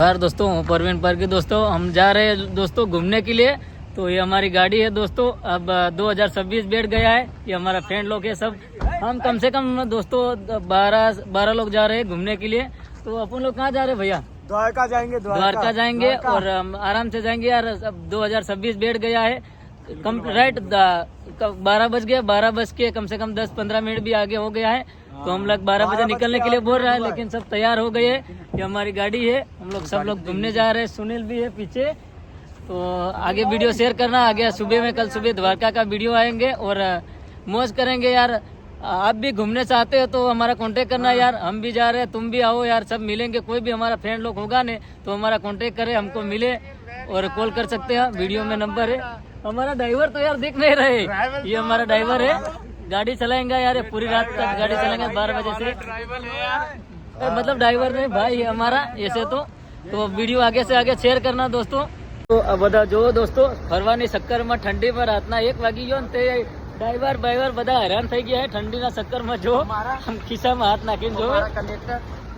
यार दोस्तों, परवीन पार्क के दोस्तों हम जा रहे हैं दोस्तों घूमने के लिए। तो ये हमारी गाड़ी है दोस्तों। अब 2026 बैठ गया है। ये हमारा फ्रेंड लोग है सब। हम कम से कम दोस्तों 12 लोग जा रहे हैं घूमने के लिए। तो अपन लोग कहाँ जा रहे हैं भैया? द्वारका जाएंगे। द्वारका जाएंगे और आराम से जाएंगे यार। अब 2026 बैठ गया है। कम राइट 12 बज गया। 12 बज के कम से कम 10-15 मिनट भी आगे हो गया है। तो हम लोग 12 बजे निकलने के लिए बोल रहा है, लेकिन सब तैयार हो गए हैं। ये हमारी गाड़ी है। हम लोग सब लोग घूमने जा रहे हैं। सुनील भी है पीछे। तो आगे वीडियो शेयर करना। आगे सुबह में, कल सुबह द्वारका का वीडियो आएंगे और मौज करेंगे यार। आप भी घूमने चाहते हो तो हमारा कांटेक्ट करना यार। हम भी जा रहे हैं, तुम भी आओ यार। सब मिलेंगे। कोई भी हमारा फ्रेंड लोग होगा ने तो हमारा कांटेक्ट करे, हमको मिले और कॉल कर सकते हैं। वीडियो में नंबर है। हमारा ड्राइवर तो यार दिख नहीं रहे। ये हमारा ड्राइवर है। गाड़ी चलाएंगे यार। ये पूरी रात तक गाड़ी चलाएंगे 12 बजे से। मतलब ड्राइवर नहीं भाई है हमारा ऐसे। तो वीडियो आगे से आगे शेयर करना दोस्तों। तो બધા જો દોસ્તો ફરવાની ચક્કરમાં ઠંડી પર રાતના 1 વાગી ગયો ને તે ડ્રાઈવર બધા હેરાન થઈ ગયા છે ઠંડીના ચક્કરમાં। જો આમ ખિસ્સામાં હાથ નાખીને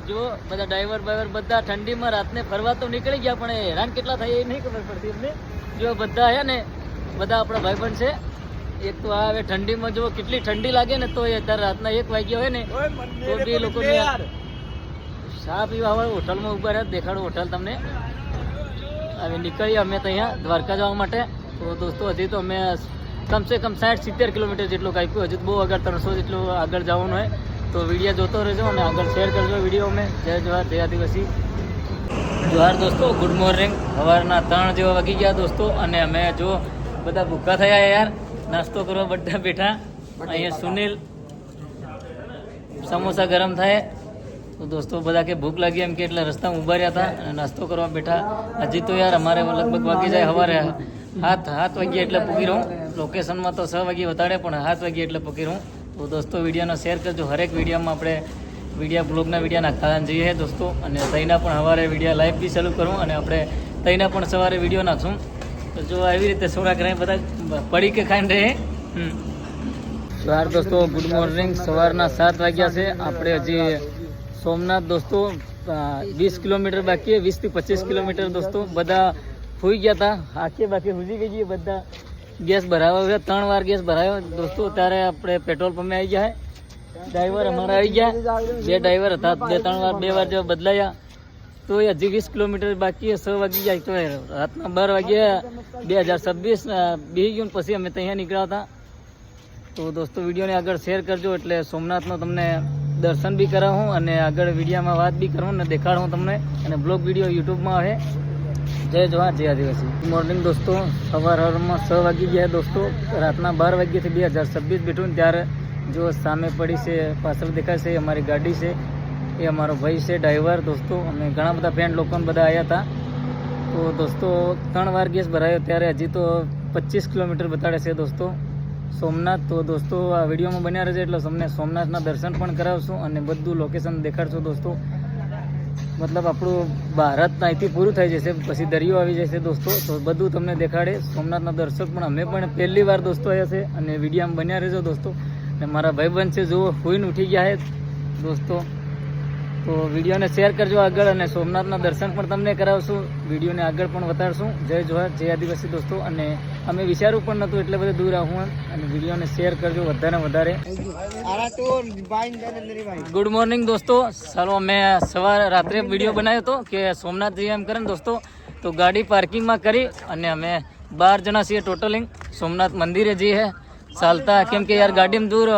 જો બધા ડ્રાઈવર બધા ઠંડીમાં રાતને ફરવા તો નીકળી ગયા, પણ હેરાન કેટલા થાય એ નહીં ખબર પડતી એમને। જો બધા છે ને બધા આપણા ભાઈબંધ છે। એક તો આ હવે ઠંડીમાં જો કેટલી ઠંડી લાગે ને, તો એ અત્યારે રાતના 1 વાગ્યા હોય ને તો બી લોકોને ચા પીવા હોય હોટલમાં ઉભા રહ્યા। દેખાડો હોટલ તમને। હવે નીકળીએ અમે તો અહીંયા દ્વારકા જવા માટે। તો દોસ્તો હજી તો અમે કમ સે કમ 60-70 કિલોમીટર જેટલું કાપ્યું। હજુ બહુ આગળ 300 જેટલું આગળ જવાનું હોય। તો વિડીયો જોતો રહેજો અને આગળ શેર કરજો વિડીયો મેં। જય જોહાર, જય આદિવાસી। જોહાર દોસ્તો, ગુડ મોર્નિંગ। સવારના 3 જેવા વાગી ગયા દોસ્તો। અને અમે જો બધા ભૂખા થયા યાર। નાસ્તો કરવા બધા બેઠા। અહીંયા સુનિલ સમોસા ગરમ થાય। तो दोस्तों बता के भूख लगी एम के એટલે રસ્તામાં ઊભા રહ્યા હતા અને નાસ્તો કરવા બેઠા। હજી તો યાર અમારે લગભગ વાગી જાય સવારે 7 વાગ્યા એટલે પૂકી રહું। લોકેશનમાં તો 6 વાગ્યે બતાડે, પણ 7 વાગ્યા એટલે પૂકી રહું। તો દોસ્તો વિડીયોનો શેર કરજો। હરેક વિડીયોમાં આપણે બ્લોગના વિડીયો નાખતા જઈએ દોસ્તો। અને તઈના પણ સવારે વિડીયો લાઈવ બી ચાલુ કરું અને આપણે તઈના પણ સવારે વિડીયો નાખશું। તો જો આવી રીતે સોડા કરે બધા પડી કે ખાઈને રહે। સવાર દોસ્તો ગુડ મોર્નિંગ। સવારના 7 વાગ્યા છે। આપણે હજી સોમનાથ દોસ્તો 20 કિલોમીટર બાકી है। 20 થી 25 કિલોમીટર દોસ્તો। બધા સુઈ ગયા હતા, આખે બાકી હુજી ગઈ બધા। ગેસ ભરાવ્યો છે 3 વાર ગેસ ભરાયો દોસ્તો। ત્યારે આપણે પેટ્રોલ પંપે આવી ગયા। ડ્રાઈવર અમારા આવી ગયા। 2 ડ્રાઈવર હતા, 2-3 વાર 2 વાર જેવા બદલાયા। તો એ હજી 20 કિલોમીટર બાકી है। 6 વાગી જાય તો રાતના 12 વાગ્યા 2026 બી ગયું પછી અમે ત્યાં નીકળ્યા હતા। તો દોસ્તો વિડીયોને આગળ શેર કરજો એટલે સોમનાથનો તમને દર્શન બી કરાવું અને આગળ વિડીયોમાં વાત બી કરું ને દેખાડું તમને। અને બ્લોગ વિડીયો યુટ્યુબમાં આવે। જય જોહાર, જય આદિવાસી। ગુડ મોર્નિંગ દોસ્તો। સવારમાં 6 વાગી ગયા દોસ્તો। રાતના 12 વાગ્યાથી 2026 બેઠું ને ત્યારે જો સામે પડી છે, પાછળ દેખાય છે અમારી ગાડી છે। એ અમારો ભાઈ છે ડ્રાઈવર દોસ્તો। અમે ઘણા બધા ફ્રેન્ડ લોકોને બધા આવ્યા હતા। તો દોસ્તો 3 વાર ગેસ ભરાયો ત્યારે હજી તો 25 કિલોમીટર બતાડે છે દોસ્તો સોમનાથ। તો દોસ્તો આ વિડીયોમાં બન્યા રહેજો એટલે તમને સોમનાથના દર્શન પણ કરાવશું અને બધું લોકેશન દેખાડશું દોસ્તો। મતલબ આપણું ભારત અહીંથી પૂરું થઈ જશે, પછી દરિયો આવી જશે દોસ્તો। તો બધું તમને દેખાડે સોમનાથના દર્શક પણ અમે પણ પહેલી વાર દોસ્તો આવ્યા છે અને વિડીયોમાં બન્યા રહેજો દોસ્તો। અને મારા ભાઈબંધ છે જુઓ હુઈને ઉઠી ગયા છે દોસ્તો। તો વિડીયોને શેર કરજો આગળ અને સોમનાથના દર્શન પણ તમને કરાવશું। વિડીયોને આગળ પણ બતાડશું। જય જોહાર, જય આદિવાસી દોસ્તો। અને અમે વિચાર્યું પણ નહોતું એટલે બધે દૂર આવું। અને વિડીયોને શેર કરજો વધારે વધારે। ગુડ મોર્નિંગ દોસ્તો। ચાલો અમે સવારે રાત્રે વિડીયો બનાવ્યો હતો કે સોમનાથ જઈએ એમ કરે ને દોસ્તો। તો ગાડી પાર્કિંગમાં કરી અને અમે 12 જણા છીએ ટોટલિંગ સોમનાથ મંદિરે જઈએ ચાલતા। કેમ કે યાર ગાડીમાં દૂર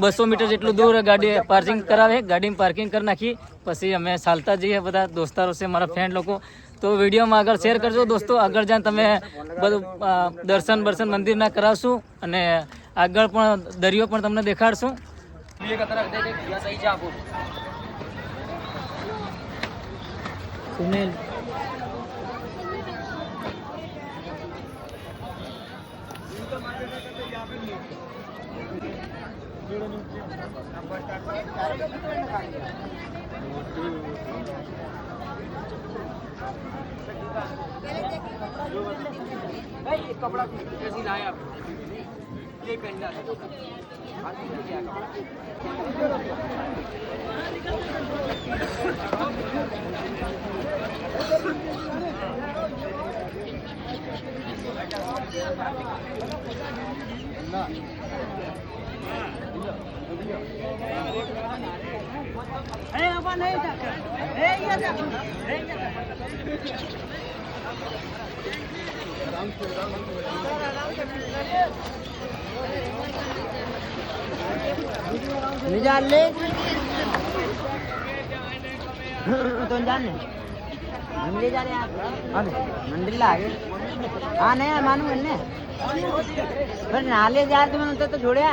200 મીટર જેટલું દૂર ગાડી પાર્કિંગ કરાવે। ગાડીમાં પાર્કિંગ કરી નાખી પછી અમે ચાલતા જઈએ બધા દોસ્તારો છે મારા ફ્રેન્ડ લોકો। તો વિડીયોમાં આગળ શેર કરજો દોસ્તો। આગળ જ્યાં તમે બધું દર્શન મંદિરના કરાવશું અને આગળ પણ દરિયો પણ તમને દેખાડશું। સુનિલ भाई कपड़ा कैसी लाया ये पहनना है। निजाल ले तो जाने हम ले जा रहे हैं अबे मंदिर ला आगे हाँ नहीं मानू मैंने फिर नाले जा रहे तो मैंने तो छोड़िया